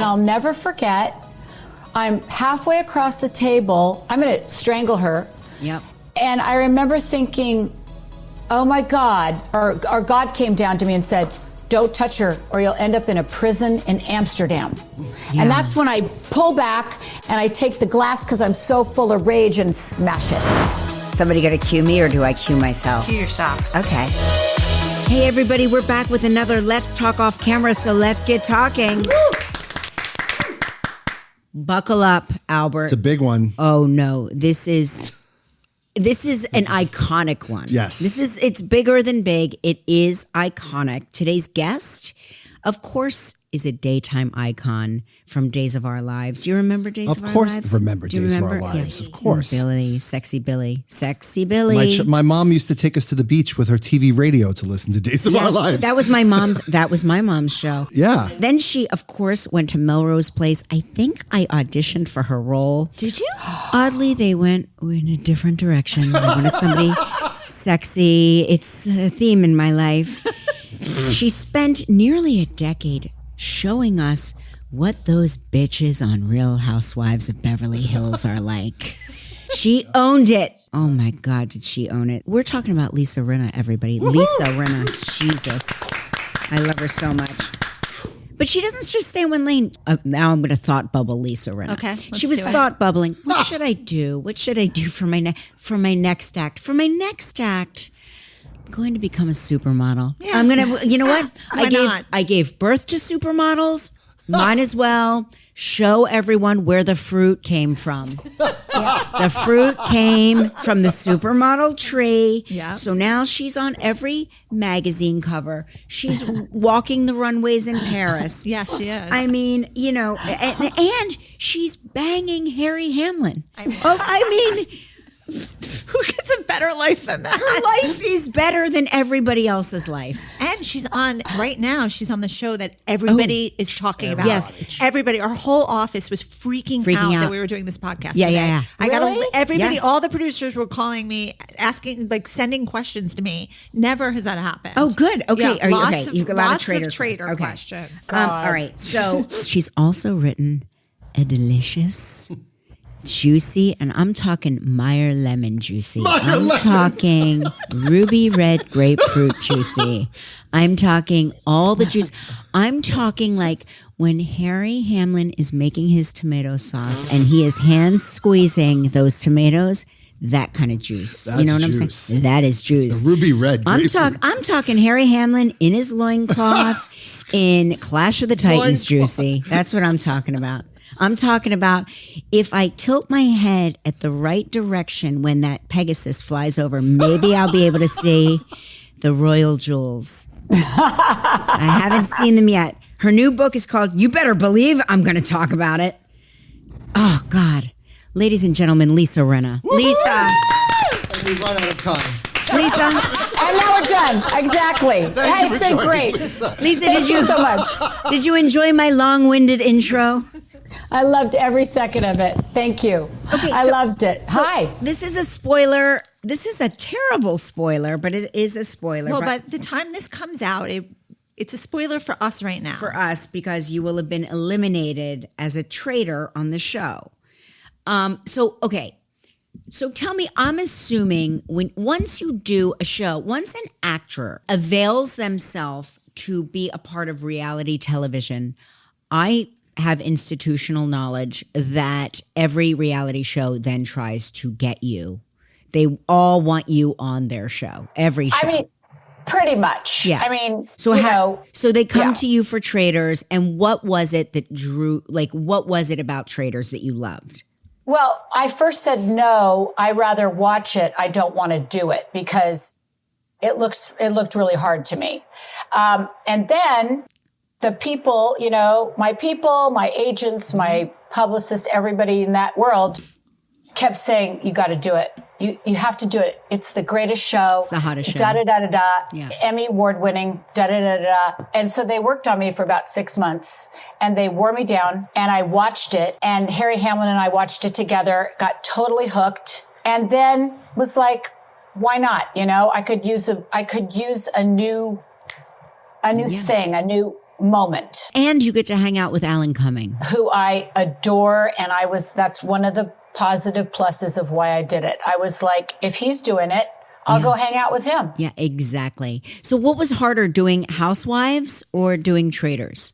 I'll never forget, I'm halfway across the table. I'm going to strangle her. Yep. And I remember thinking, oh my God, or God came down to me and said, don't touch her or you'll end up in a prison in Amsterdam. Yeah. And that's when I pull back and I take the glass because I'm so full of rage and smash it. Somebody got to cue me or do I cue myself? Cue yourself. Okay. Hey everybody, we're back with another Let's Talk Off Camera, so let's get talking. Woo! Buckle up, Albert. It's a big one. Oh no, this is an iconic one. Yes. It's bigger than big. It is iconic. Today's guest, of course, is a daytime icon from Days of Our Lives. You remember Days of Our Lives? Of course, remember Days of Our Lives. Yeah. Of course. Billy, sexy Billy, sexy Billy. My mom used to take us to the beach with her TV radio to listen to Days of Our Lives. That was my mom's show. Yeah. Then she, of course, went to Melrose Place. I think I auditioned for her role. Did you? Oddly, they went in a different direction. I wanted somebody sexy. It's a theme in my life. She spent nearly a decade showing us what those bitches on Real Housewives of Beverly Hills are like. She owned it. Oh my God, did she own it? We're talking about Lisa Rinna, everybody. Woo-hoo! Lisa Rinna. Jesus. I love her so much. But she doesn't just stay in one lane. Now I'm going to thought bubble Lisa Rinna. Okay, she was thought bubbling. What should I do? What should I do for my next act? For my next act, I'm going to become a supermodel. Yeah. I'm going to, you know what? I gave birth to supermodels. Might as well show everyone where the fruit came from. The fruit came from the supermodel tree. Yeah. So now she's on every magazine cover. She's walking the runways in Paris. Yes, she is. I mean, you know, and she's banging Harry Hamlin. Who gets a better life than that? Her life is better than everybody else's life. And she's on the show that everybody is talking about. Yes. Everybody, our whole office was freaking out that we were doing this podcast today. I really? Everybody, all the producers were calling me, asking, like sending questions to me. Never has that happened. Oh, good. Okay. Yeah, Are you okay? You've got a lot of traitor questions. All right. So she's also written a delicious, juicy, and I'm talking Meyer lemon juicy. Talking ruby red grapefruit juicy. I'm talking all the juice. I'm talking like when Harry Hamlin is making his tomato sauce and he is hand squeezing those tomatoes. That kind of juice. That's you know what juice. I'm saying? That is juice. It's a ruby red grapefruit. I'm talking Harry Hamlin in his loincloth in Clash of the Titans juicy. That's what I'm talking about. I'm talking about if I tilt my head at the right direction when that Pegasus flies over, maybe I'll be able to see the royal jewels. I haven't seen them yet. Her new book is called You Better Believe I'm going to talk about it. Oh, God. Ladies and gentlemen, Lisa Rinna. Lisa. We've run out of time. Lisa. And now we're done. Exactly. Hey, it's been great. Lisa, Thank you so much. Did you enjoy my long-winded intro? I loved every second of it. Thank you. Okay, I loved it. Hi. This is a spoiler. This is a terrible spoiler, but it is a spoiler. Well, but the time this comes out, it's a spoiler for us right now. For us, because you will have been eliminated as a traitor on the show. So tell me, I'm assuming once you do a show, once an actor avails themselves to be a part of reality television, I have institutional knowledge that every reality show then tries to get you. They all want you on their show, every show. I mean, pretty much. Yeah. I mean, so they come to you for Traitors, and what was it that what was it about Traitors that you loved? Well, I first said, no, I rather watch it. I don't want to do it because it looked really hard to me. And then the people, my agents, my publicist, everybody in that world kept saying, you got to do it. You have to do it. It's the greatest show. It's the hottest show. Da-da-da-da-da. Yeah. Emmy award winning. Da-da-da-da-da. And so they worked on me for about 6 months and they wore me down and I watched it and Harry Hamlin and I watched it together, got totally hooked and then was like, why not? I could use a new thing, a new moment. And you get to hang out with Alan Cumming, who I adore. And that's one of the positive pluses of why I did it. I was like, if he's doing it, I'll go hang out with him. Yeah, exactly. So what was harder, doing Housewives or doing Traitors?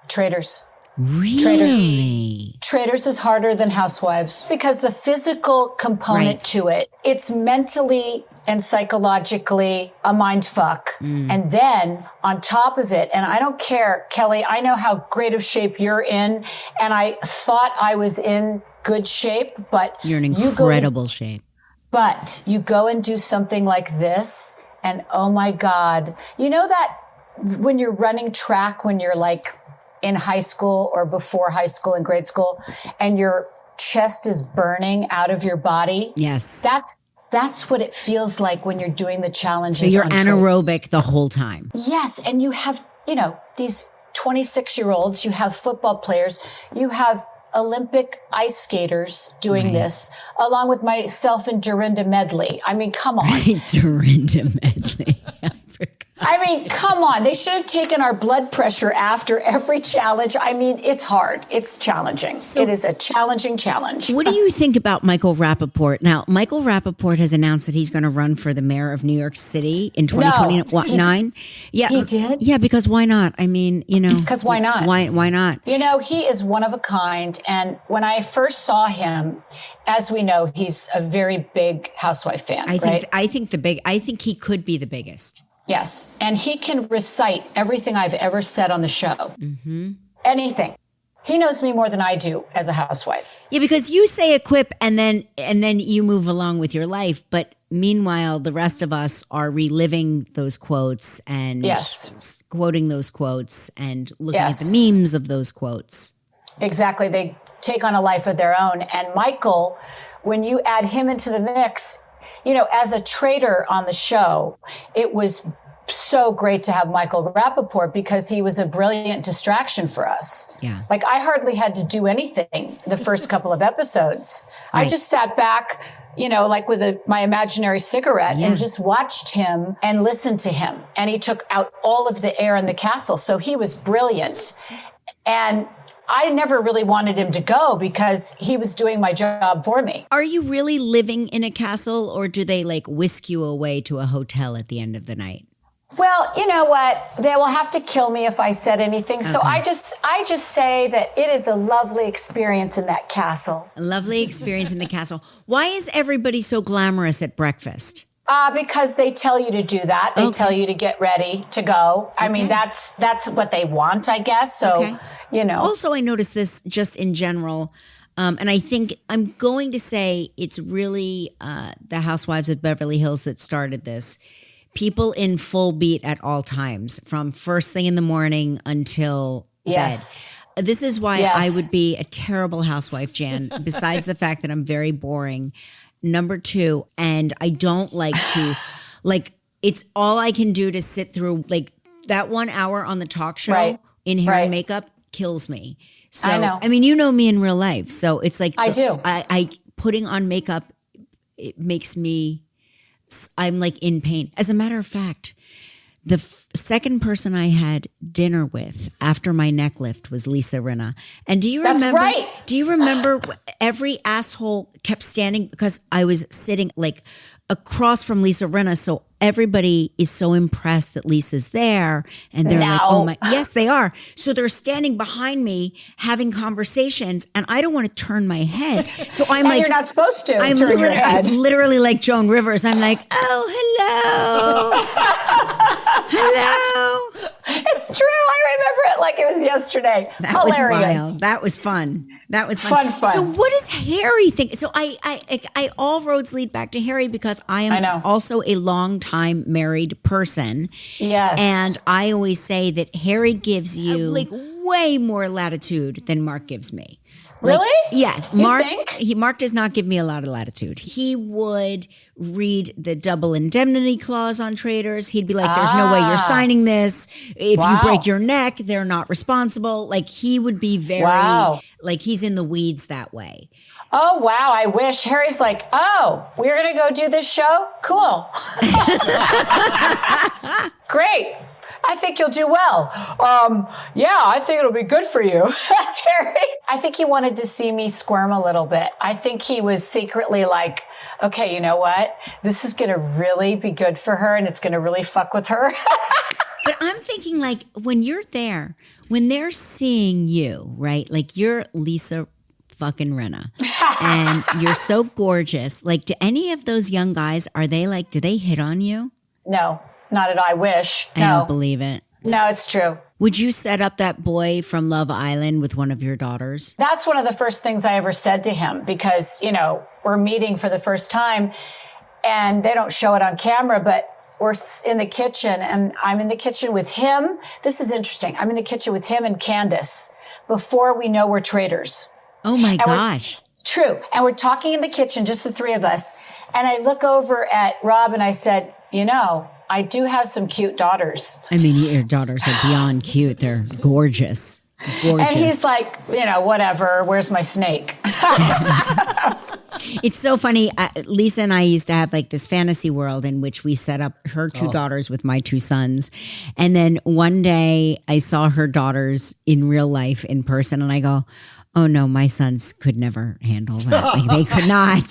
Traitors. Really? Traitors is harder than Housewives because the physical component to it, it's mentally and psychologically a mind fuck. And then on top of it, and I don't care, Kelly, I know how great of shape you're in, and I thought I was in good shape, but you're in incredible shape. But you go and do something like this, and oh my God, you know that when you're running track, when you're like in high school or before high school and grade school, and your chest is burning out of your body? Yes. That's what it feels like when you're doing the challenges. So you're anaerobic the whole time. Yes. And you have, these 26-year-olds, you have football players, you have Olympic ice skaters doing this, along with myself and Dorinda Medley. I mean, come on. Dorinda Medley. I mean, come on. They should have taken our blood pressure after every challenge. I mean, it's hard. It's challenging. So, it is a challenging challenge. What do you think about Michael Rappaport? Now, Michael Rappaport has announced that he's going to run for the mayor of New York City in 2029. Yeah, he did? Yeah, because why not? I mean, Because why not? Why not? He is one of a kind. And when I first saw him, as we know, he's a very big Housewife fan, I think he could be the biggest. Yes. And he can recite everything I've ever said on the show. Mm-hmm. Anything. He knows me more than I do as a housewife. Yeah, because you say a quip and then you move along with your life. But meanwhile, the rest of us are reliving those quotes and quoting those quotes and looking at the memes of those quotes. Exactly. They take on a life of their own. And Michael, when you add him into the mix, as a traitor on the show, it was so great to have Michael Rappaport because he was a brilliant distraction for us. Yeah. Like I hardly had to do anything the first couple of episodes. Right. I just sat back, like with my imaginary cigarette and just watched him and listened to him. And he took out all of the air in the castle. So he was brilliant. And I never really wanted him to go because he was doing my job for me. Are you really living in a castle, or do they whisk you away to a hotel at the end of the night? Well, you know what? They will have to kill me if I said anything. Okay. So I just say that it is a lovely experience in that castle. A lovely experience in the castle. Why is everybody so glamorous at breakfast? Because they tell you to do that. They tell you to get ready to go. I mean, that's what they want, I guess. So, Also, I noticed this just in general. And I think I'm going to say it's really the Housewives of Beverly Hills that started this. People in full beat at all times, from first thing in the morning until bed. This is why I would be a terrible housewife, Jan, besides the fact that I'm very boring. Number two, and I don't like to, it's all I can do to sit through, that 1 hour on the talk show in hair and makeup kills me. So, I know. I mean, you know me in real life, so it's like I do. I putting on makeup, it makes me, I'm in pain. As a matter of fact, the second person I had dinner with after my neck lift was Lisa Rinna. And do you remember? That's right. Do you remember every asshole kept standing because I was sitting across from Lisa Rinna, so everybody is so impressed that Lisa's there, and they're like, "Oh my, yes, they are." So they're standing behind me having conversations, and I don't want to turn my head. So I'm you're not supposed to turn your head. I'm literally like Joan Rivers. I'm like, "Oh, hello, hello." It's true. I remember it like it was yesterday. That Hilarious. was wild. That was fun. That was fun. So what does Harry think? So I all roads lead back to Harry because I am also a long-time married person. Yes. And I always say that Harry gives you way more latitude than Mark gives me. Really? Yes. You Mark does not give me a lot of latitude. He would read the double indemnity clause on Traitors. He'd be like, there's no way you're signing this. If you break your neck, they're not responsible. He would be very, he's in the weeds that way. Oh, wow. I wish. Harry's like, we're going to go do this show? Cool. Great. I think you'll do well. Yeah, I think it'll be good for you. That's Harry. I think he wanted to see me squirm a little bit. I think he was secretly like, okay, you know what? This is going to really be good for her and it's going to really fuck with her. But I'm thinking like when you're there, when they're seeing you, right? Like you're Lisa fucking Rinna and you're so gorgeous. Like, do any of those young guys, are they like, do they hit on you? No, not at all. I wish. I don't believe it. No, it's true. Would you set up that boy from Love Island with one of your daughters? That's one of the first things I ever said to him because, you know, we're meeting for the first time and they don't show it on camera, but we're in the kitchen and I'm in the kitchen with him. This is interesting. I'm in the kitchen with him and Candace before we know we're traitors. Oh my gosh. True. And we're talking in the kitchen, just the three of us. And I look over at Rob and I said, you know, I do have some cute daughters. I mean, your daughters are beyond cute. They're gorgeous. Gorgeous. And he's like, you know, whatever. Where's my snake? It's so funny. Lisa and I used to have like this fantasy world in which we set up her two daughters with my two sons. And then one day I saw her daughters in real life in person and I go, oh no, my sons could never handle that. Like they could not.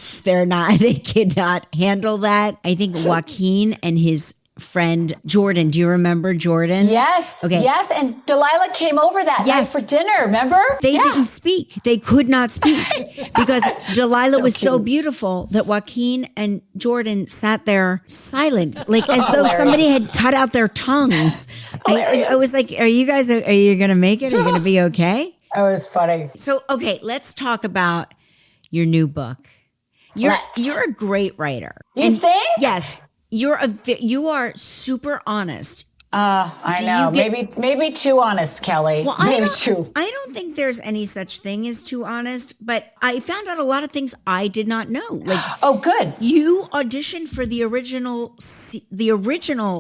They could not handle that. I think Joaquin and his friend Jordan. Do you remember Jordan? Yes. Okay. Yes. And Delilah came over that night for dinner. Remember? They didn't speak. They could not speak because Delilah was so cute. Beautiful that Joaquin and Jordan sat there silent, like as though somebody had cut out their tongues. I was like, are you going to make it? Are you going to be okay? It was funny. So, okay, let's talk about your new book. You're a great writer. You think? Yes. You are super honest. I know. Maybe too honest, Kelly. Well, maybe too. I don't think there's any such thing as too honest, but I found out a lot of things I did not know. Like, oh, good. You auditioned for the original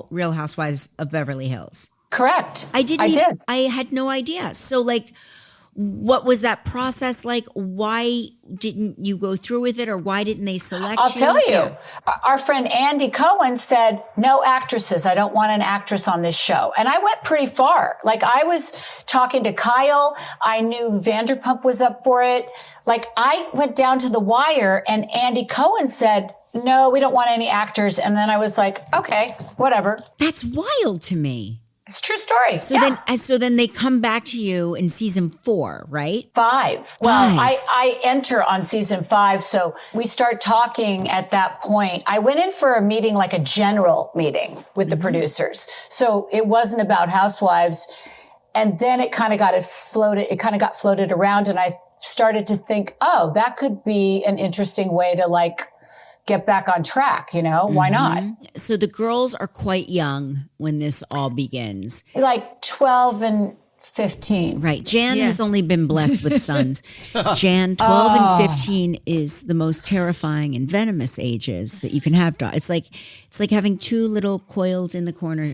Real Housewives of Beverly Hills. Correct. I did. I had no idea. So, like, what was that process like? Why didn't you go through with it, or why didn't they select you? I'll tell you. Yeah. Our friend Andy Cohen said, no actresses. I don't want an actress on this show. And I went pretty far. Like, I was talking to Kyle. I knew Vanderpump was up for it. Like, I went down to the wire and Andy Cohen said, no, we don't want any actors. And then I was like, okay, whatever. That's wild to me. It's a true story. So then they come back to you in season 4, right? 5. Well, I enter on season 5. So we start talking at that point. I went in for a meeting, like a general meeting with the producers. So it wasn't about Housewives. And then it kind of got floated around. And I started to think, oh, that could be an interesting way to like get back on track, you know? Why not? So the girls are quite young when this all begins. Like 12 and 15. Right. Jan has only been blessed with sons. Jan, 12 and 15 is the most terrifying and venomous ages that you can have. It's like having two little coiled in the corner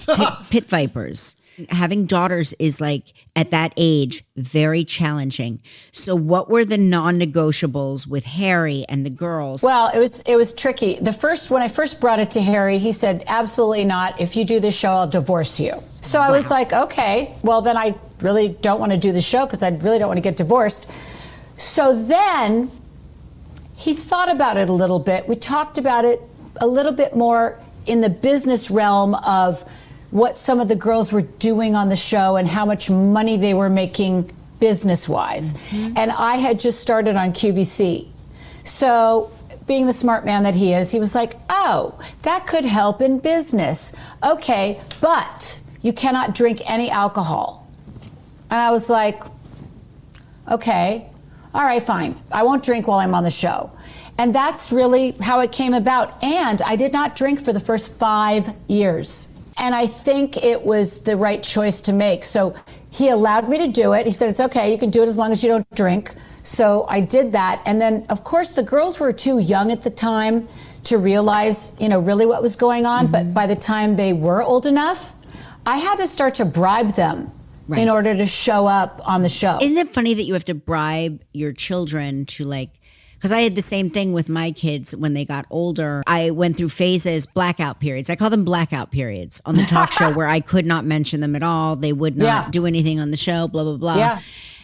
pit vipers. Having daughters is like, at that age, very challenging. So what were the non-negotiables with Harry and the girls? Well, it was tricky. When I first brought it to Harry, he said, absolutely not. If you do this show, I'll divorce you. So I was like, okay, well then I really don't want to do the show because I really don't want to get divorced. So then he thought about it a little bit. We talked about it a little bit more in the business realm of what some of the girls were doing on the show and how much money they were making business-wise. And I had just started on QVC. So being the smart man that he is, he was like, oh, that could help in business. Okay, but you cannot drink any alcohol. And I was like, okay, all right, fine. I won't drink while I'm on the show. And that's really how it came about. And I did not drink for the first 5 years. And I think it was the right choice to make. So he allowed me to do it. He said, it's okay, you can do it as long as you don't drink. So I did that. And then, of course, the girls were too young at the time to realize, really what was going on. But by the time they were old enough, I had to start to bribe them in order to show up on the show. Isn't it funny that you have to bribe your children to, like, Because I had the same thing with my kids when they got older. I went through phases, blackout periods. I call them blackout periods on the talk show where I could not mention them at all. They would not do anything on the show, blah, blah, blah. Yeah.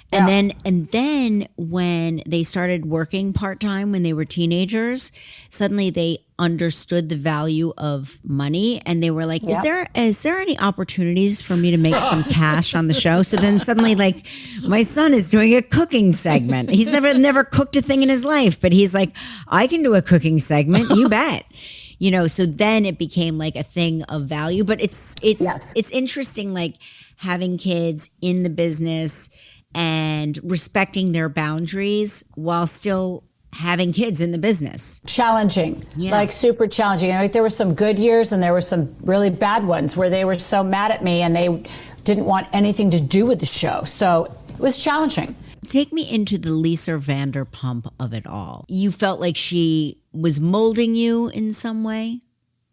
And then when they started working part-time when they were teenagers, suddenly they understood the value of money and they were like, is there any opportunities for me to make some cash on the show? So then suddenly like my son is doing a cooking segment. He's never cooked a thing in his life, but he's like, I can do a cooking segment, you bet. You know, so then it became like a thing of value, but it's interesting like having kids in the business and respecting their boundaries while still having kids in the business. Challenging, like super challenging. Like there were some good years and there were some really bad ones where they were so mad at me and they didn't want anything to do with the show. So it was challenging. Take me into the Lisa Vanderpump of it all. You felt like she was molding you in some way?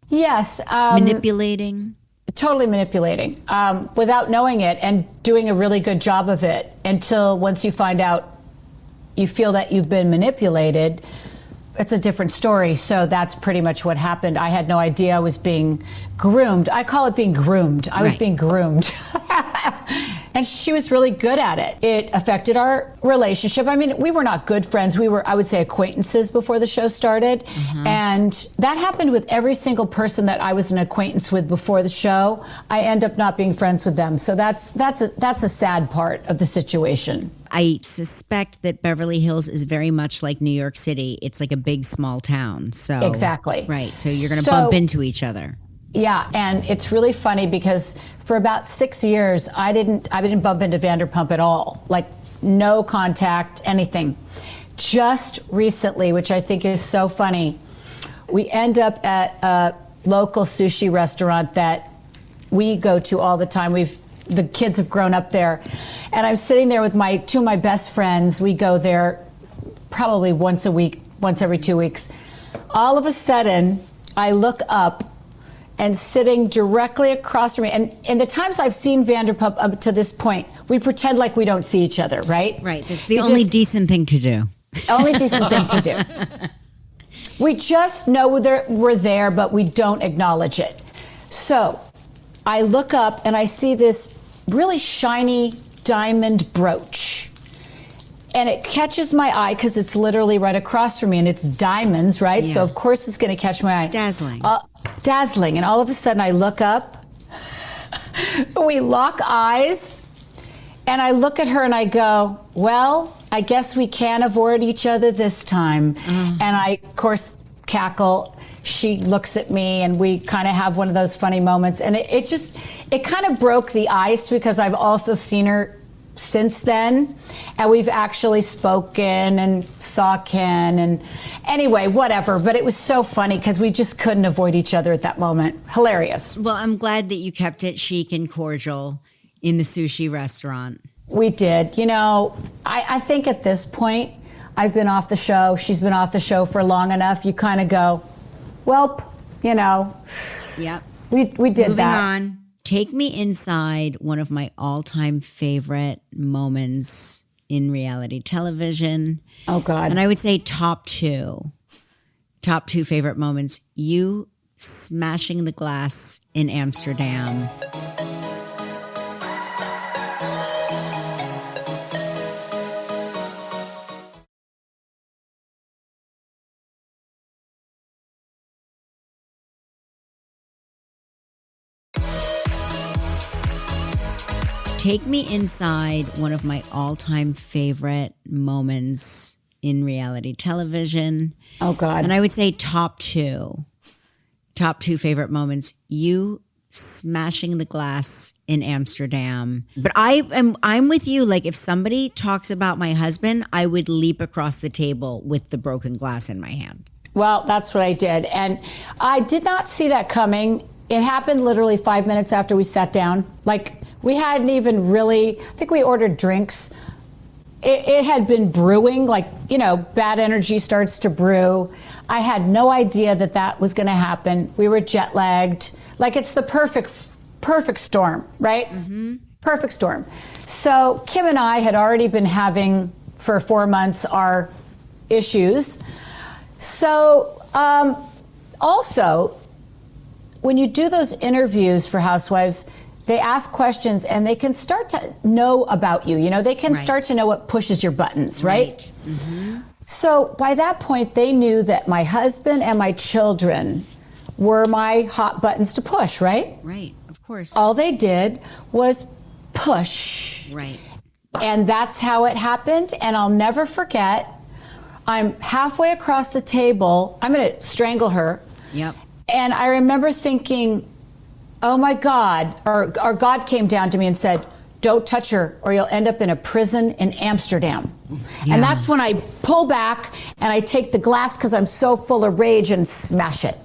Yes. Manipulating? Totally manipulating without knowing it and doing a really good job of it until once you find out you feel that you've been manipulated, it's a different story. So that's pretty much what happened. I had no idea I was being groomed. I call it being groomed. I was being groomed. And she was really good at it. It affected our relationship. I mean, we were not good friends. We were, I would say, acquaintances before the show started. And that happened with every single person that I was an acquaintance with before the show. I end up not being friends with them. So that's a sad part of the situation. I suspect that Beverly Hills is very much like New York City. It's like a big, small town. So exactly. Right. So you're going to bump into each other. Yeah, and it's really funny because for about 6 years, I didn't bump into Vanderpump at all. Like no contact, anything. Just recently, which I think is so funny, we end up at a local sushi restaurant that we go to all the time. The kids have grown up there. And I'm sitting there with two of my best friends. We go there probably once a week, once every 2 weeks. All of a sudden, I look up and sitting directly across from me. And in the times I've seen Vanderpump up to this point, we pretend like we don't see each other, right? Right. That's the only decent thing to do. Only decent thing to do. We just know we're there, but we don't acknowledge it. So I look up and I see this really shiny diamond brooch. And it catches my eye because it's literally right across from me and it's diamonds, right? Yeah. So of course it's going to catch my eye. It's dazzling. Dazzling. And all of a sudden I look up, we lock eyes, and I look at her and I go, well, I guess we can avoid each other this time. And I, of course, cackle. She looks at me and we kind of have one of those funny moments. And it kind of broke the ice because I've also seen her since then, and we've actually spoken and saw Ken, and anyway, whatever. But it was so funny because we just couldn't avoid each other at that moment. Hilarious. Well, I'm glad that you kept it chic and cordial in the sushi restaurant. We did. You know, I think at this point, I've been off the show. She's been off the show for long enough. You kind of go, welp, you know. Yep. We did Moving that. on. Take me inside one of my all-time favorite moments in reality television. Oh, God. And I would say top two favorite moments. You smashing the glass in Amsterdam. Take me inside one of my all-time favorite moments in reality television. Oh, God. And I would say top two favorite moments. You smashing the glass in Amsterdam. But I'm with you. Like if somebody talks about my husband, I would leap across the table with the broken glass in my hand. Well, that's what I did. And I did not see that coming. It happened literally 5 minutes after we sat down. Like, we hadn't even really, I think we ordered drinks. It had been brewing, like, you know, bad energy starts to brew. I had no idea that was going to happen. We were jet lagged. Like, it's the perfect storm, right? Mm-hmm. Perfect storm. So Kim and I had already been having, for 4 months, our issues. So also, when you do those interviews for Housewives, they ask questions and they can start to know about you. You know, they can start to know what pushes your buttons, right? Mm-hmm. So by that point, they knew that my husband and my children were my hot buttons to push, right? Right, of course. All they did was push. Right. And that's how it happened. And I'll never forget, I'm halfway across the table. I'm going to strangle her. Yep. And I remember thinking, oh my God, or God came down to me and said, don't touch her or you'll end up in a prison in Amsterdam. Yeah. And that's when I pull back and I take the glass because I'm so full of rage and smash it.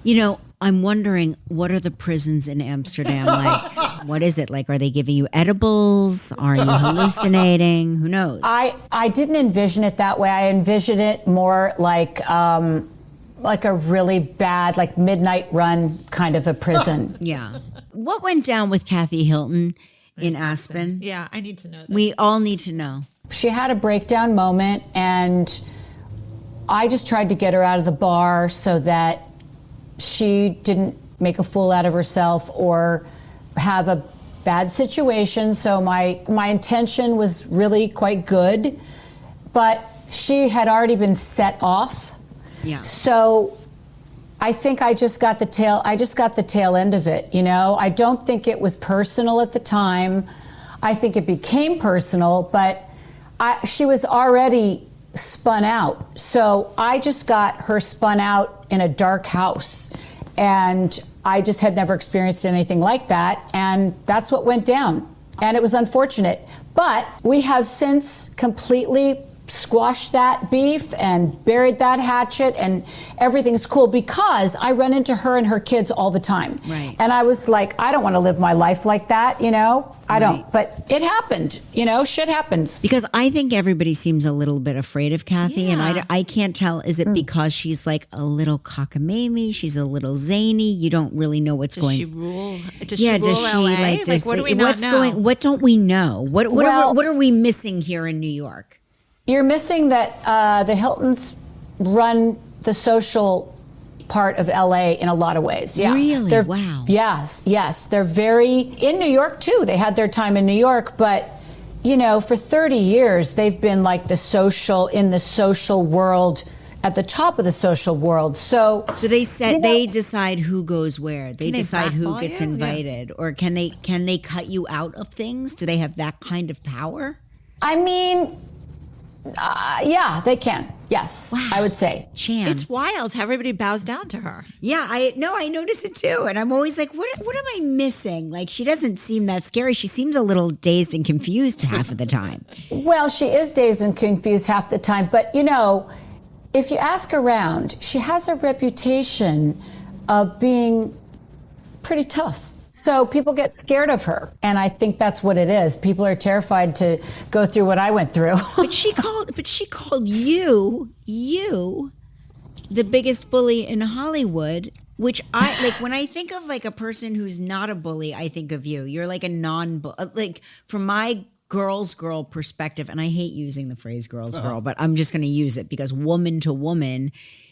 You know, I'm wondering, what are the prisons in Amsterdam like? What is it like? Are they giving you edibles? Are you hallucinating? Who knows? I didn't envision it that way. I envisioned it more like a really bad, like midnight run kind of a prison. Yeah. What went down with Kathy Hilton in Aspen? Yeah, I need to know that. We all need to know. She had a breakdown moment, and I just tried to get her out of the bar so that she didn't make a fool out of herself or have a bad situation. So my intention was really quite good, but she had already been set off. Yeah. So I think I just got the tail end of it, you know? I don't think it was personal at the time. I think it became personal, but she was already spun out. So I just got her spun out in a dark house. And I just had never experienced anything like that. And that's what went down. And it was unfortunate. But we have since completely squashed that beef and buried that hatchet, and everything's cool because I run into her and her kids all the time. Right. And I was like, I don't want to live my life like that, you know? I don't. But it happened, you know, shit happens. Because I think everybody seems a little bit afraid of Kathy, and I can't tell, is it because she's like a little cockamamie, she's a little zany, you don't really know what's going on. Does she rule LA? Like, what do we not know? What don't we know? What are we missing here in New York? You're missing that the Hiltons run the social part of LA in a lot of ways. Yeah. Really? Wow. Yes. They're very, in New York too. They had their time in New York, but you know, for 30 years, they've been like in the social world, at the top of the social world. So they said, they decide who goes where. They decide who gets invited. Or can they cut you out of things? Do they have that kind of power? I mean, yeah, they can. Yes, wow. I would say. Chan. It's wild how everybody bows down to her. Yeah, I notice it too. And I'm always like, what am I missing? Like, she doesn't seem that scary. She seems a little dazed and confused half of the time. Well, she is dazed and confused half the time. But, you know, if you ask around, she has a reputation of being pretty tough. So people get scared of her, and I think that's what it is. People are terrified to go through what I went through. But she called you the biggest bully in Hollywood, which I like. When I think of like a person who's not a bully, I think of you. You're like a like from my girl's girl perspective, and I hate using the phrase girl's girl, but I'm just going to use it because woman to woman,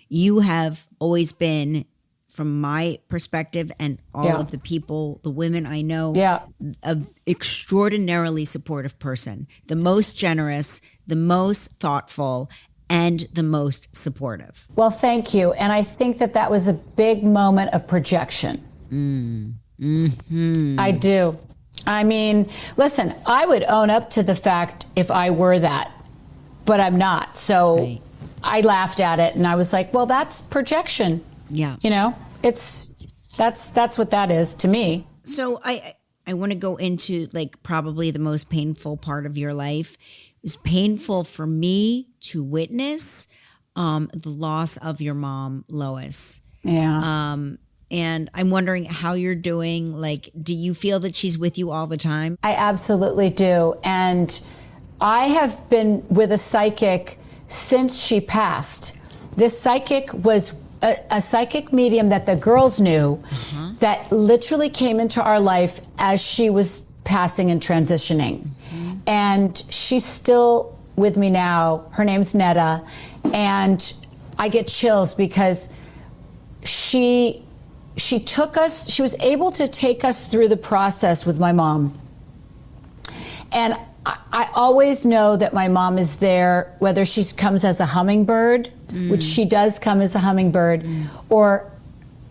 you have always been, from my perspective and all of the people, the women I know, an extraordinarily supportive person, the most generous, the most thoughtful, and the most supportive. Well, thank you. And I think that was a big moment of projection. Mm-hmm. I do. I mean, listen, I would own up to the fact if I were that, but I'm not. So I laughed at it and I was like, well, that's projection. Yeah. You know, that's what that is to me. So I want to go into like probably the most painful part of your life. It was painful for me to witness the loss of your mom, Lois. Yeah. And I'm wondering how you're doing. Like, do you feel that she's with you all the time? I absolutely do. And I have been with a psychic since she passed. This psychic was a psychic medium that the girls knew that literally came into our life as she was passing and transitioning. And she still with me now. Her name's Netta. And I get chills because she was able to take us through the process with my mom. And I always know that my mom is there, whether she comes as a hummingbird, which she does come as a hummingbird, or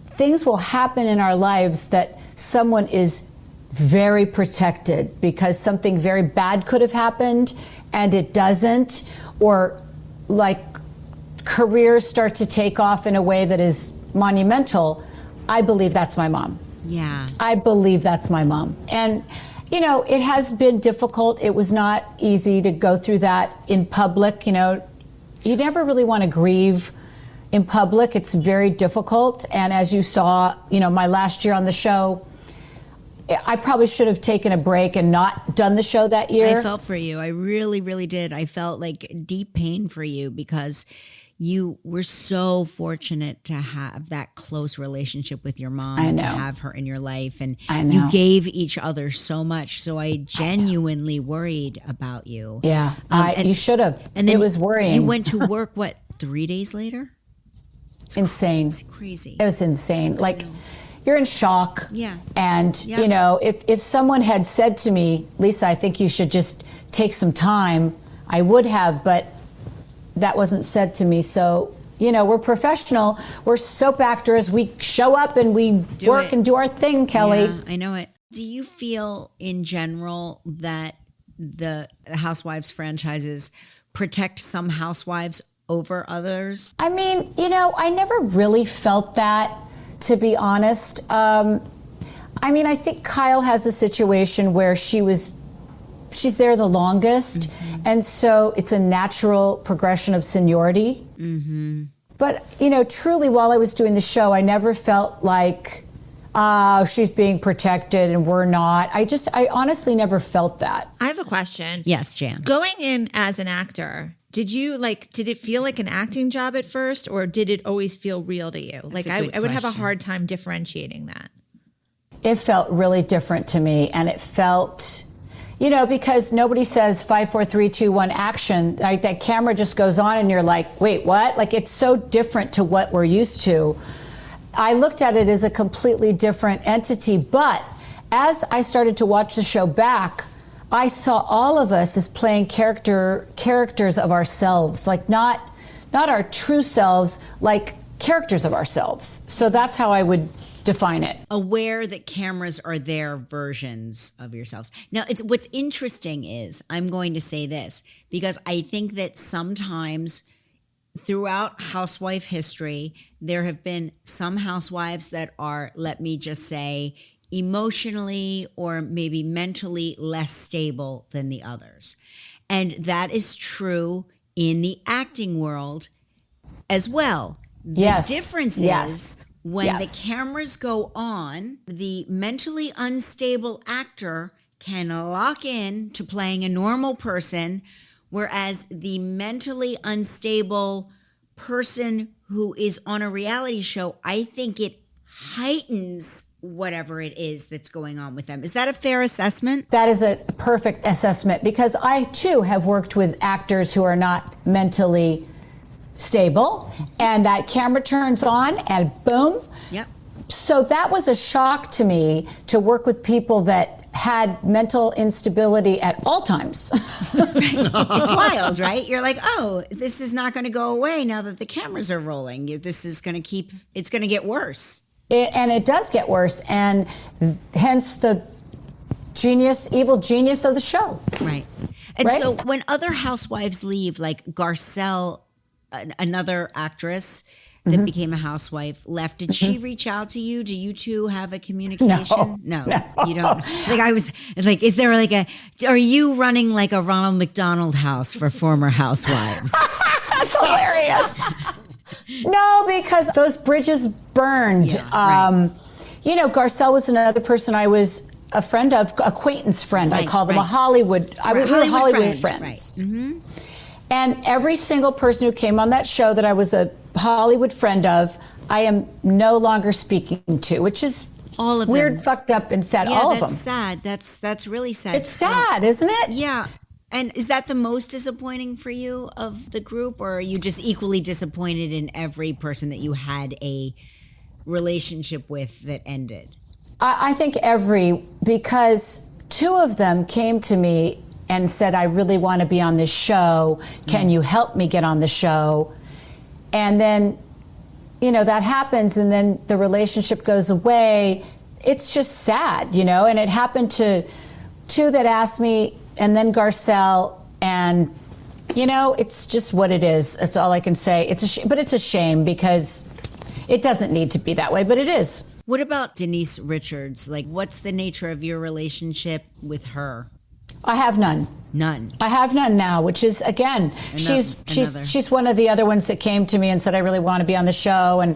things will happen in our lives that someone is very protected because something very bad could have happened and it doesn't, or like careers start to take off in a way that is monumental. I believe that's my mom. Yeah. I believe that's my mom. And you know, it has been difficult. It was not easy to go through that in public. You know, you never really want to grieve in public. It's very difficult. And as you saw, you know, my last year on the show, I probably should have taken a break and not done the show that year. I felt for you. I really, really did. I felt like deep pain for you because you were so fortunate to have that close relationship with your mom and to have her in your life. And you gave each other so much. So I genuinely worried about you. Yeah, you should have. And then it was worrying. You went to work, what, 3 days later? It's insane. It's crazy. It was insane. Like, you're in shock. Yeah. And, you know, if someone had said to me, Lisa, I think you should just take some time, I would have, but that wasn't said to me. So, you know, we're professional. We're soap actors. We show up and we work and do our thing, Kelly. Yeah, I know it. Do you feel in general that the Housewives franchises protect some housewives over others? I mean, you know, I never really felt that, to be honest. I mean, I think Kyle has a situation where she's there the longest, and so it's a natural progression of seniority. But, you know, truly, while I was doing the show, I never felt like, she's being protected and we're not. I honestly never felt that. I have a question. Yes, Jan. Going in as an actor, did it feel like an acting job at first, or did it always feel real to you? That's like, a good I would have a question. hard time differentiating that. It felt really different to me, and it felt, you know, because nobody says 5, 4, 3, 2, 1, action. Like, that camera just goes on and you're like, wait, what? Like, it's so different to what we're used to. I looked at it as a completely different entity, but as I started to watch the show back, I saw all of us as playing characters of ourselves, like not our true selves, like characters of ourselves. So that's how I would define it. Aware that cameras are their versions of yourselves. Now, what's interesting is, I'm going to say this, because I think that sometimes throughout housewife history, there have been some housewives that are, let me just say, emotionally or maybe mentally less stable than the others. And that is true in the acting world as well. The difference is when the cameras go on, the mentally unstable actor can lock in to playing a normal person, whereas the mentally unstable person who is on a reality show, I think it heightens whatever it is that's going on with them. Is that a fair assessment? That is a perfect assessment, because I too have worked with actors who are not mentally stable, and that camera turns on and boom. Yep. So that was a shock to me, to work with people that had mental instability at all times. It's wild, right? You're like, oh, this is not going to go away now that the cameras are rolling. This is going to it's going to get worse. And it does get worse, and hence the evil genius of the show. Right. And so when other housewives leave, like Garcelle, another actress that became a housewife, left, did she reach out to you? Do you two have a communication? No, you don't. Like, I was like, is there like are you running like a Ronald McDonald house for former housewives? That's hilarious. No, because those bridges burned. Yeah, You know, Garcelle was another person I was a friend of, acquaintance friend. Right, I call them a Hollywood. We were Hollywood friends. Right. And every single person who came on that show that I was a Hollywood friend of, I am no longer speaking to, which is all of weird, them. fucked up, and sad. Yeah, all of them. That's sad. That's really sad. It's sad, isn't it? Yeah. And is that the most disappointing for you of the group, or are you just equally disappointed in every person that you had a relationship with that ended? I think because two of them came to me and said, I really want to be on this show. Can you help me get on the show? And then, that happens, and then the relationship goes away. It's just sad, and it happened to two that asked me, and then Garcelle, and it's just what it is. That's all I can say. But it's a shame because it doesn't need to be that way, but it is. What about Denise Richards? Like, what's the nature of your relationship with her? I have none. None. I have none now, which is, again, she's one of the other ones that came to me and said, I really want to be on the show. And,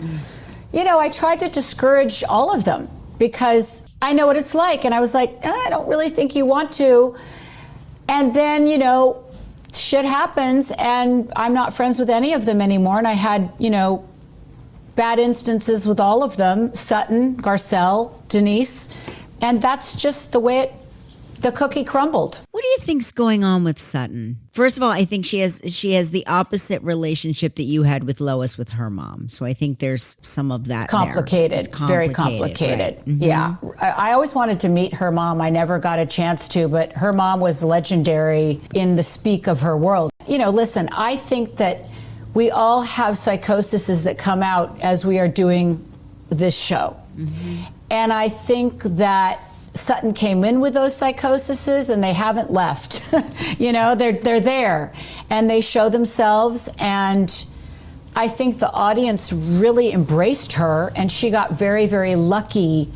I tried to discourage all of them because I know what it's like. And I was like, I don't really think you want to. And then, shit happens, and I'm not friends with any of them anymore. And I had, bad instances with all of them, Sutton, Garcelle, Denise. And that's just the way the cookie crumbled. What do you think's going on with Sutton? First of all, I think she has the opposite relationship that you had with Lois with her mom. So I think there's some of that complicated, It's very complicated. Right? Mm-hmm. Yeah. I always wanted to meet her mom. I never got a chance to, but her mom was legendary in the speak of her world. Listen, I think that we all have psychoses that come out as we are doing this show. Mm-hmm. And I think that Sutton came in with those psychoses and they haven't left. They're there and they show themselves, and I think the audience really embraced her, and she got very, very lucky.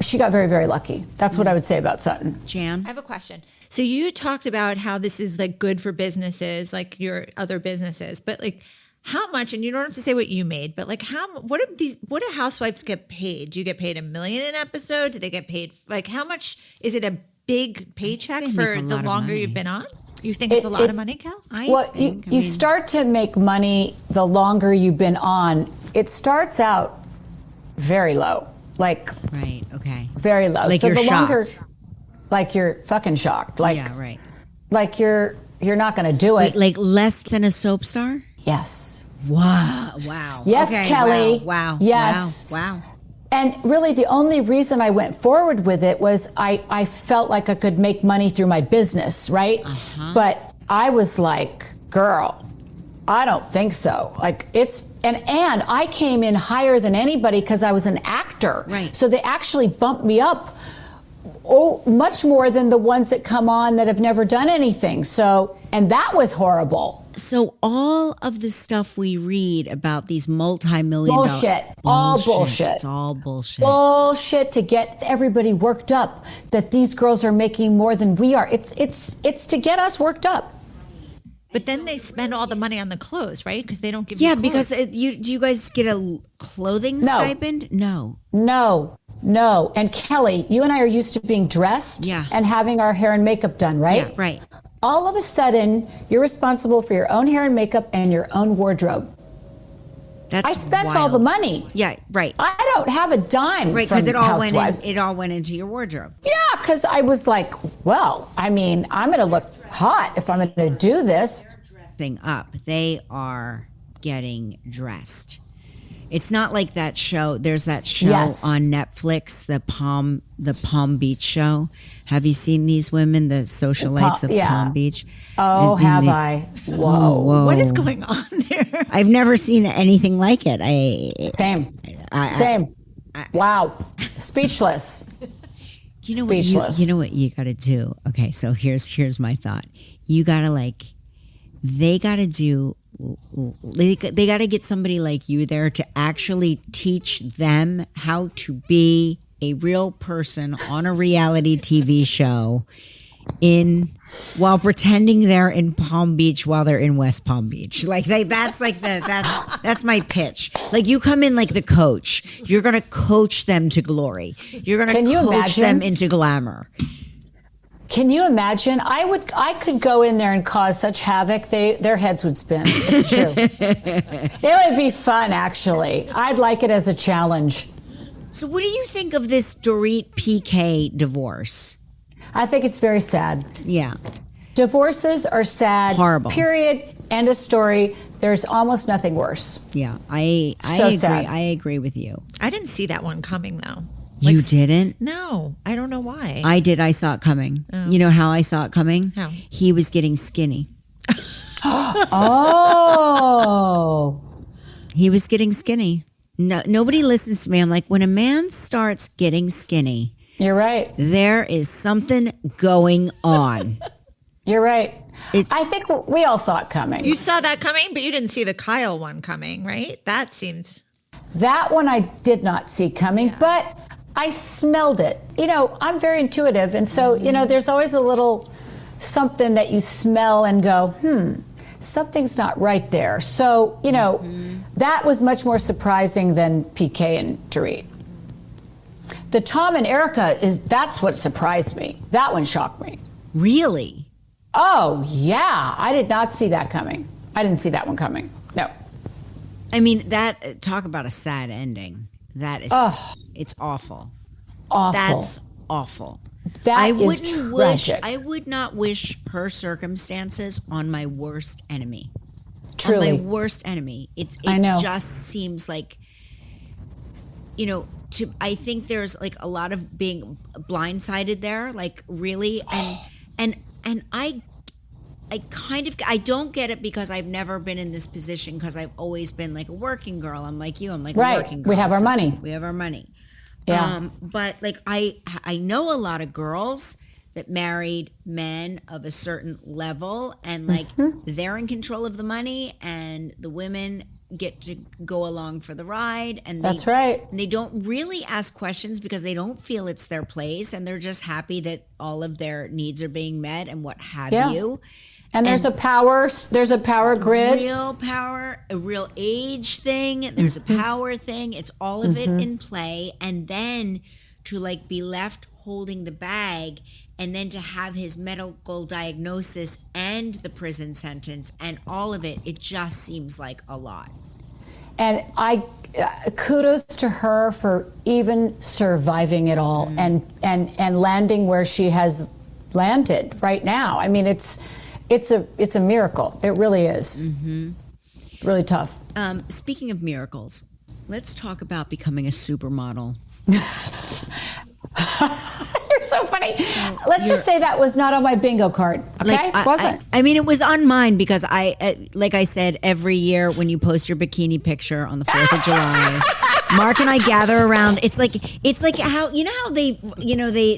She got very, very lucky. That's what I would say about Sutton. Jan? I have a question. So you talked about how this is like good for businesses, like your other businesses, but like how much, and you don't have to say what you made, but like what do housewives get paid? Do you get paid $1 million an episode? Do they get paid, like how much, is it a big paycheck for the longer you've been on? You think it's a lot of money, Kel? You start to make money the longer you've been on. It starts out very low, right, okay, very low. Like, so you're shocked. Like you're fucking shocked. Like, yeah, right. Like you're not going to do it. Like less than a soap star? Yes. Wow. Yes, okay, Kelly. Wow. Yes. Wow. And really the only reason I went forward with it was I felt like I could make money through my business, right? Uh-huh. But I was like, girl, I don't think so. Like and I came in higher than anybody because I was an actor. Right. So they actually bumped me up much more than the ones that come on that have never done anything. So, and that was horrible. So all of the stuff we read about these multi-million bullshit. All bullshit. It's all bullshit. Bullshit to get everybody worked up that these girls are making more than we are. It's to get us worked up. But then they spend all the money on the clothes, right? Because they don't give you clothes. Because do you guys get a clothing stipend? No. And Kelly, you and I are used to being dressed and having our hair and makeup done, right? Yeah, right. All of a sudden, you're responsible for your own hair and makeup and your own wardrobe. I spent wild. all the money. Yeah, right. I don't have a dime. Right, because it all Housewives. went into your wardrobe. Yeah, because I was like, well, I mean, I'm going to look hot if I'm going to do this. Dressing up, they are getting dressed. It's not like that show. There's that show on Netflix, the Palm Beach show. Have you seen these women, the socialites of Palm Beach? Oh, have I? Whoa. What is going on there? I've never seen anything like it. Same. Wow. Speechless. You know what you got to do? Okay, so here's my thought. You got to they got to get somebody like you there to actually teach them how to be a real person on a reality TV show while pretending they're in Palm Beach while they're in West Palm Beach. That's my pitch. Like, you come in like the coach. You're going to coach them to glory. You're going to coach them into glamour. Can you imagine? I could go in there and cause such havoc. Their heads would spin. It's true. It would be fun, actually. I'd like it as a challenge. So what do you think of this Dorit PK divorce? I think it's very sad. Yeah. Divorces are sad. Horrible. Period. End of story. There's almost nothing worse. Yeah, I So agree. sad. I agree with you. I didn't see that one coming though. You didn't? No, I don't know why. I did. I saw it coming. You know how I saw it coming? How? He was getting skinny. Oh. He was getting skinny. No, nobody listens to me. I'm like, when a man starts getting skinny, You're right. there is something going on. You're right. It's- I think we all saw it coming. You saw that coming, but you didn't see the Kyle one coming, right? That seemed. That one I did not see coming, but I smelled it. You know, I'm very intuitive. And so, you know, there's always a little something that you smell and go, something's not right there. So, you know, that was much more surprising than PK and Dorit. The Tom and Erica that's what surprised me. That one shocked me. Really? Oh, yeah. I did not see that coming. I didn't see that one coming. No. I mean, talk about a sad ending. That is, it's awful. Awful. That's awful. That is tragic. I would not wish her circumstances on my worst enemy. Truly. On my worst enemy. I know. Just seems like, you know, I think there's like a lot of being blindsided there, like really, and I kind of, I don't get it because I've never been in this position because I've always been like a working girl. I'm like you. I'm like a working girl. We have our So money. We have our money. Yeah. But like I know a lot of girls that married men of a certain level and like they're in control of the money and the women get to go along for the ride and That's right. and they don't really ask questions because they don't feel it's their place and they're just happy that all of their needs are being met and what have you. And there's a power grid. Real power, a real age thing. There's a power thing. It's all of it in play. And then to like be left holding the bag and then to have his medical diagnosis and the prison sentence and all of it, it just seems like a lot. And I kudos to her for even surviving it all and landing where she has landed right now. I mean, it's a miracle. It really is. Really tough. Speaking of miracles, let's talk about becoming a supermodel. You're so funny. Let's just say that was not on my bingo card. Okay, wasn't. I mean, it was on mine because like I said, every year when you post your bikini picture on the 4th of July, Mark and I gather around. It's like how how they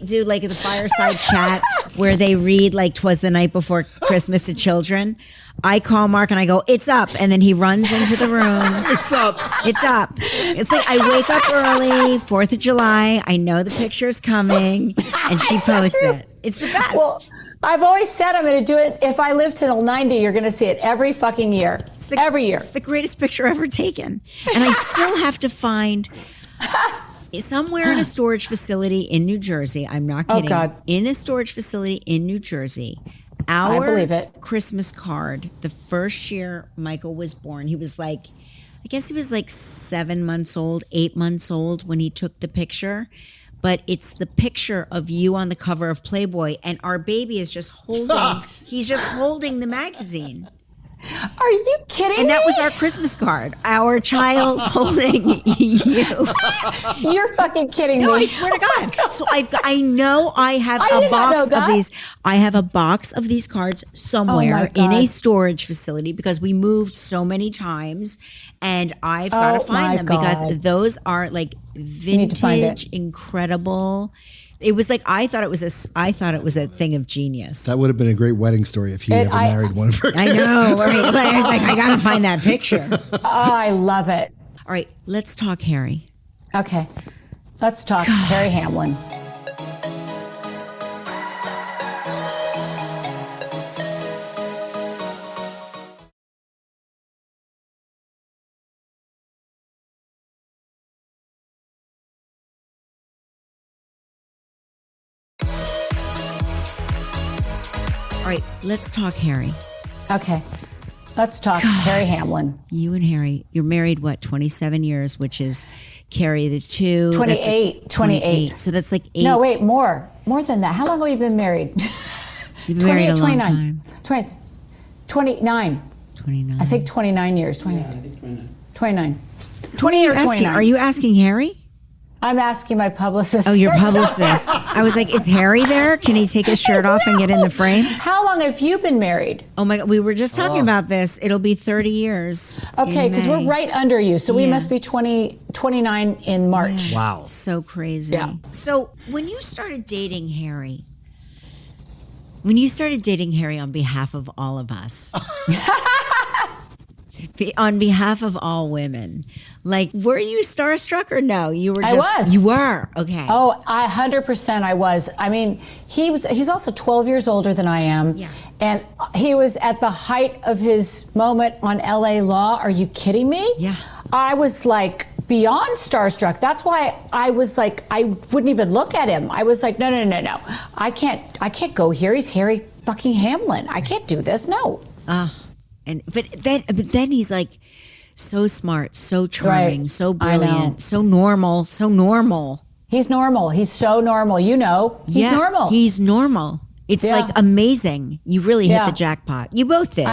do like the fireside chat where they read like "'Twas the Night Before Christmas" to children. I call Mark and I go, "It's up," and then he runs into the room. It's up. It's up. It's like I wake up early, 4th of July. I know the picture's coming, and she posts it. It's the best. Well, I've always said I'm going to do it. If I live till 90, you're going to see it every fucking year. Every year. It's the greatest picture ever taken. And I still have to find somewhere in a storage facility in New Jersey. I'm not kidding. Oh, God. In a storage facility in New Jersey. I believe it. Christmas card, the first year Michael was born, he was like, I guess he was like 7 months old, 8 months old when he took the picture. But it's the picture of you on the cover of Playboy, and our baby is just holding, he's just holding the magazine. Are you kidding And that me? was our Christmas card, our child holding you. You're fucking kidding me. No, I swear to God. So I know I have I a did not box know of that. these. I have a box of these cards somewhere Oh, my in a God. storage facility because we moved so many times, and I've got to Oh, find my them because God. those are like need to find vintage, it. incredible. It was like I thought it was a thing of genius. That would have been a great wedding story if he ever married one of her kids. I know, right? But I was like, I gotta find that picture. Oh, I love it. All right, let's talk Harry. Okay. Let's talk Harry Hamlin. All right, let's talk Harry. Okay. Let's talk Harry Hamlin. You and Harry, you're married, what, 27 years, which is Carrie the two. 28. That's like 28. So that's like 8. No, wait, more. More than that. How long have we been married? You've been married a long 29. time. 29. 29. I think 29 years. 29. I think 29. 29. 20 or 29. Are you asking Harry? I'm asking my publicist. Oh, your publicist. I was like, is Harry there? Can he take his shirt off and get in the frame? How long have you been married? Oh my God, we were just talking about this. It'll be 30 years. Okay, because we're right under you. So we Yeah. must be 29 in March. Yeah. Wow. So crazy. Yeah. So when you started dating Harry on behalf of all of us, on behalf of all women, like, were you starstruck or no? You were just. I was. You were? Okay. Oh, 100% I was. I mean, he's also 12 years older than I am. Yeah. And he was at the height of his moment on LA Law. Are you kidding me? Yeah. I was like beyond starstruck. That's why I was like, I wouldn't even look at him. I was like, no. I can't go here. He's Harry fucking Hamlin. I can't do this. No. But then he's like so smart, so charming, Right. so I know. brilliant, so normal. He's normal. He's so normal. You know, he's normal. He's normal. It's Yeah. like amazing. You really hit Yeah. the jackpot. You both did.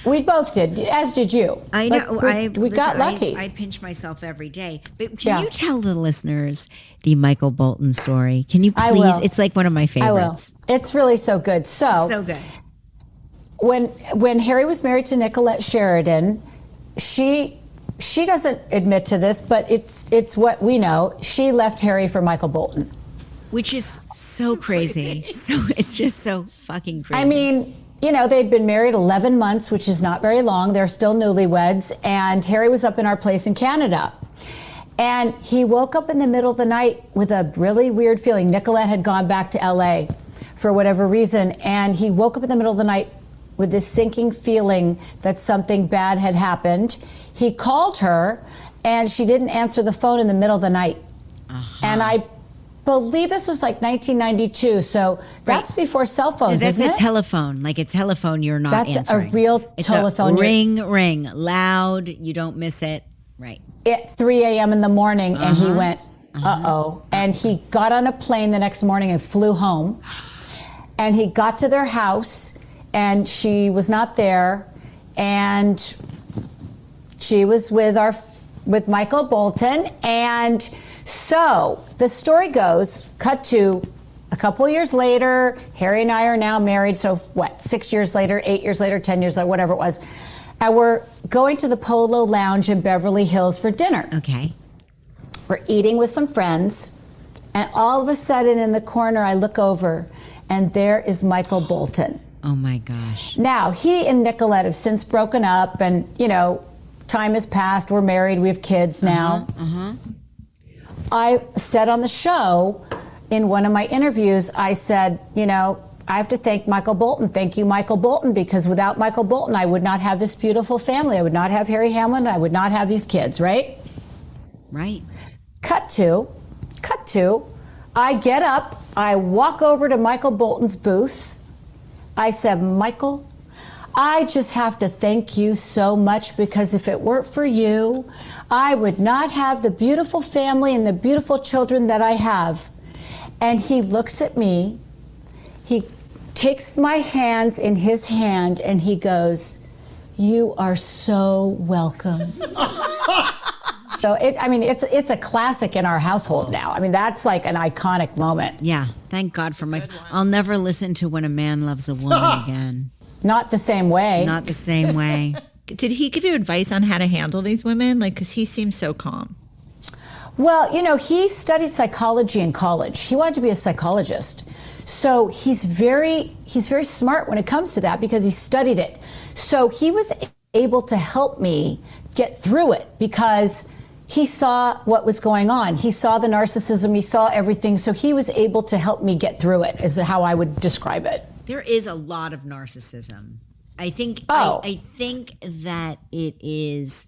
We both did, as did you. I know. We got lucky. I pinch myself every day. But can Yeah. you tell the listeners the Michael Bolton story? Can you I please? will. It's like one of my I favorites. will. It's really so good. So good. When Harry was married to Nicolette Sheridan, she doesn't admit to this, but it's what we know. She left Harry for Michael Bolton. Which is so crazy. So it's just so fucking crazy. I mean, you know, they'd been married 11 months, which is not very long. They're still newlyweds, and Harry was up in our place in Canada. And he woke up in the middle of the night with a really weird feeling. Nicolette had gone back to LA for whatever reason, and he woke up in the middle of the night with this sinking feeling that something bad had happened. He called her, and she didn't answer the phone in the middle of the night. And I believe this was like 1992, so that's before cell phones, That's isn't a it? telephone. Like a telephone you're not That's answering. a real It's telephone. A ring, loud. You don't miss it. Right. At 3 a.m. in the morning, and he went, uh-oh. And he got on a plane the next morning and flew home. And he got to their house, and she was not there, and she was with Michael Bolton. And so the story goes, cut to a couple years later, Harry and I are now married. So what, 6 years later, 8 years later, 10 years later, whatever it was. And we're going to the Polo Lounge in Beverly Hills for dinner. Okay. We're eating with some friends. And all of a sudden in the corner, I look over, and there is Michael Bolton. Oh my gosh. Now, he and Nicolette have since broken up, and, you know, time has passed. We're married. We have kids now. I said on the show, in one of my interviews, I said, you know, I have to thank Michael Bolton. Thank you, Michael Bolton, because without Michael Bolton, I would not have this beautiful family. I would not have Harry Hamlin. I would not have these kids, right? Right. Cut to, I get up, I walk over to Michael Bolton's booth. I said, Michael, I just have to thank you so much, because if it weren't for you, I would not have the beautiful family and the beautiful children that I have. And he looks at me, he takes my hands in his hand, and he goes, you are so welcome. So it's a classic in our household now. I mean, that's like an iconic moment. Yeah. Thank God for Michael. I'll never listen to When a Man Loves a Woman again. Not the same way. Not the same way. Did he give you advice on how to handle these women? Like, because he seems so calm. Well, you know, he studied psychology in college. He wanted to be a psychologist. So he's very smart when it comes to that, because he studied it. So he was able to help me get through it, because he saw what was going on. He saw the narcissism. He saw everything. So he was able to help me get through it, is how I would describe it. There is a lot of narcissism. I think I think that it is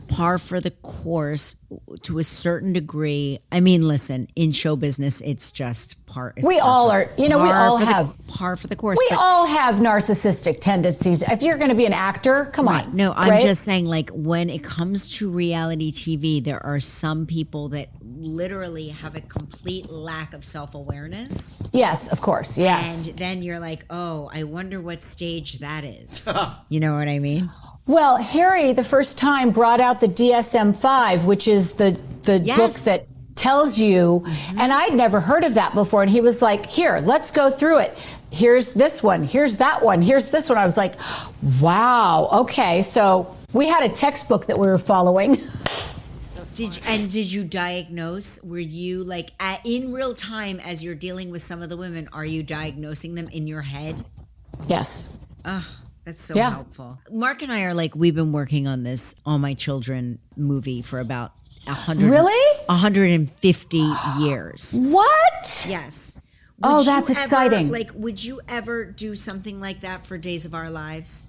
par for the course to a certain degree. I mean, listen, in show business, it's just par. We all are, you know, we all have par for the course. We all have narcissistic tendencies. If you're going to be an actor, come on. No, I'm just saying, like, when it comes to reality TV, there are some people that literally have a complete lack of self-awareness. Yes, of course. Yes. And then you're like, oh, I wonder what stage that is. You know what I mean? Well, Harry, the first time, brought out the DSM-5, which is the book that tells you, and I'd never heard of that before. And he was like, here, let's go through it. Here's this one. Here's that one. Here's this one. I was like, wow. Okay. So we had a textbook that we were following. Did you diagnose? Were you like in real time as you're dealing with some of the women? Are you diagnosing them in your head? Yes. Oh, that's so helpful. Mark and I are like, we've been working on this All My Children movie for about 150 years. What? Yes. That's exciting. Would you ever do something like that for Days of Our Lives?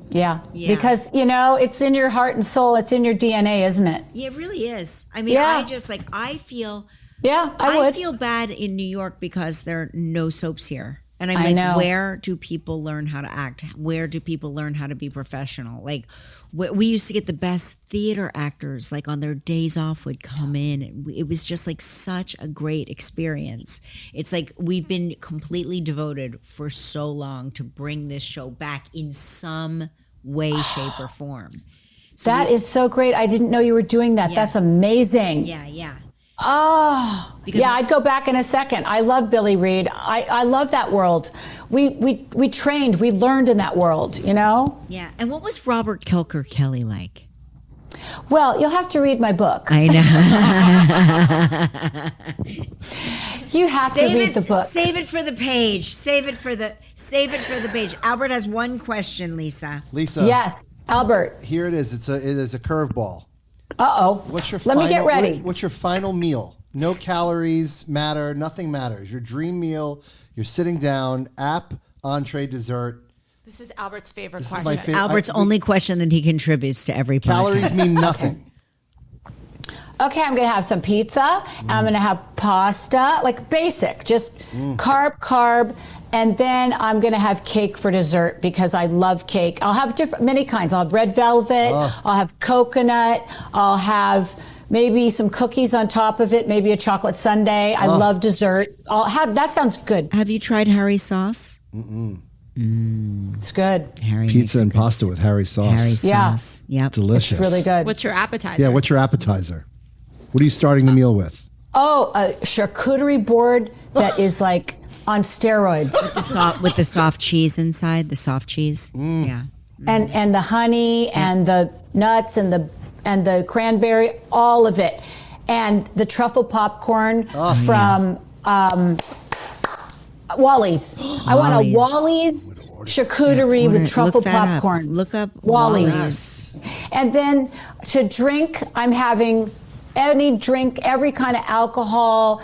Yeah. Because, it's in your heart and soul. It's in your DNA, isn't it? Yeah, it really is. I mean, I just I feel. Yeah, I would. feel bad in New York because there are no soaps here. And I'm like, where do people learn how to act? Where do people learn how to be professional? Like, we used to get the best theater actors, like on their days off would come in. It was just like such a great experience. It's like we've been completely devoted for so long to bring this show back in some way, shape, or form. So that is so great. I didn't know you were doing that. Yeah. That's amazing. Yeah. Oh, because I'd go back in a second. I love Billy Reed. I love that world. We trained, we learned in that world, Yeah. And what was Robert Kelker Kelly like? Well, you'll have to read my book. I know. You have to read the book. Save it for the page. Save it for the page. Albert has one question, Lisa. Lisa. Yes, Albert. Here it is. It is a curveball. Uh-oh. Let me get ready. What's your final meal? No calories matter. Nothing matters. Your dream meal. You're sitting down. App, entree, dessert. This is Albert's favorite This question. is my favorite. Albert's only question that he contributes to every podcast. Calories mean nothing. Okay, I'm going to have some pizza. I'm going to have pasta, like basic, just carb. And then I'm going to have cake for dessert because I love cake. I'll have many kinds. I'll have red velvet. I'll have coconut. I'll have maybe some cookies on top of it, maybe a chocolate sundae. I love dessert. That sounds good. Have you tried Harry sauce? It's good. Harry Pizza and pasta with Harry sauce. Harry sauce. Yep. Delicious. It's really good. What's your appetizer? Yeah, what's your appetizer? What are you starting the meal with? Oh, a charcuterie board that is like on steroids. With the soft cheese inside, the soft cheese. Yeah. And the honey and the nuts and the cranberry, all of it. And the truffle popcorn from Wally's. I want a Wally's charcuterie with truffle popcorn. Look up Wally's. And then to drink, I'm having any drink, every kind of alcohol,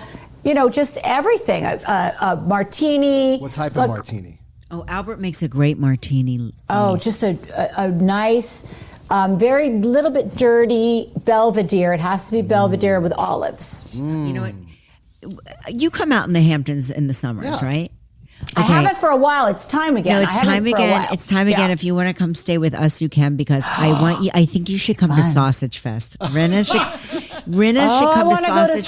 just everything. A martini. What type of martini? Oh, Albert makes a great martini. Oh, just a nice, very little bit dirty Belvedere. It has to be Belvedere with olives. You know what? You come out in the Hamptons in the summers, right? Okay. I haven't for a while. It's time again. No, it's time again. It's time again. If you want to come stay with us, you can, because I think you should come to Sausage Fest. Rinna should come to Sausage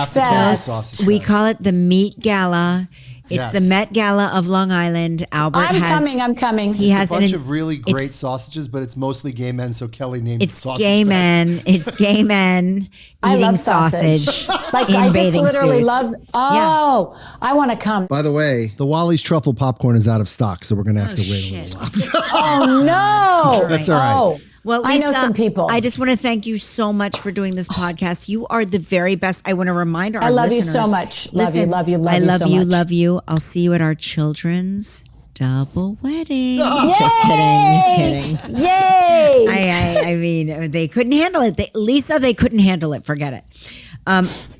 Fest. We call it the Meat Gala. It's the Met Gala of Long Island. Albert I'm coming. He has a bunch of really great sausages, but it's mostly gay men, so Kelly named it Sausage Fest. It's gay men eating sausage in bathing suits. I want to come. By the way, the Wally's truffle popcorn is out of stock, so we're going to have to wait a little while. Oh, no. That's all right. Well, Lisa, I know some people. I just want to thank you so much for doing this podcast. You are the very best. I want to remind our listeners. I love you so much. Listen, love you. I love you. I'll see you at our children's double wedding. Yay! Just kidding. Yay! I mean, they couldn't handle it. Lisa, they couldn't handle it. Forget it.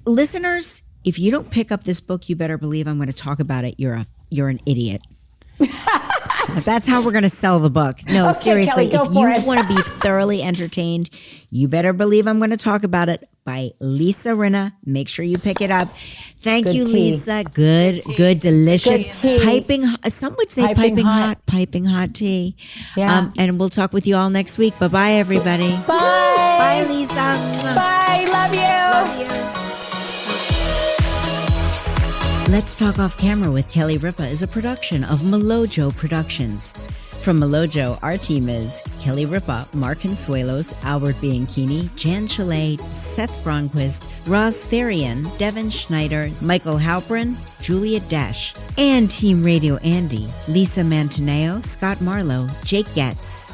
Listeners, if you don't pick up this book, you better believe I'm going to talk about it. You're an idiot. That's how we're going to sell the book. No, okay, seriously, Kelly, if you want to be thoroughly entertained, you better believe I'm going to talk about it, by Lisa Rinna. Make sure you pick it up. Thank you, Lisa. Good, delicious. Piping, some would say piping hot tea. Yeah. And we'll talk with you all next week. Bye-bye, everybody. Bye. Bye, Lisa. Bye. Love you. Love you. Let's Talk Off Camera with Kelly Ripa is a production of Melojo Productions. From Melojo, our team is Kelly Ripa, Mark Consuelos, Albert Bianchini, Jan Chalet, Seth Bronquist, Roz Therian, Devin Schneider, Michael Halprin, Julia Desch, and Team Radio Andy, Lisa Mantaneo, Scott Marlowe, Jake Getz.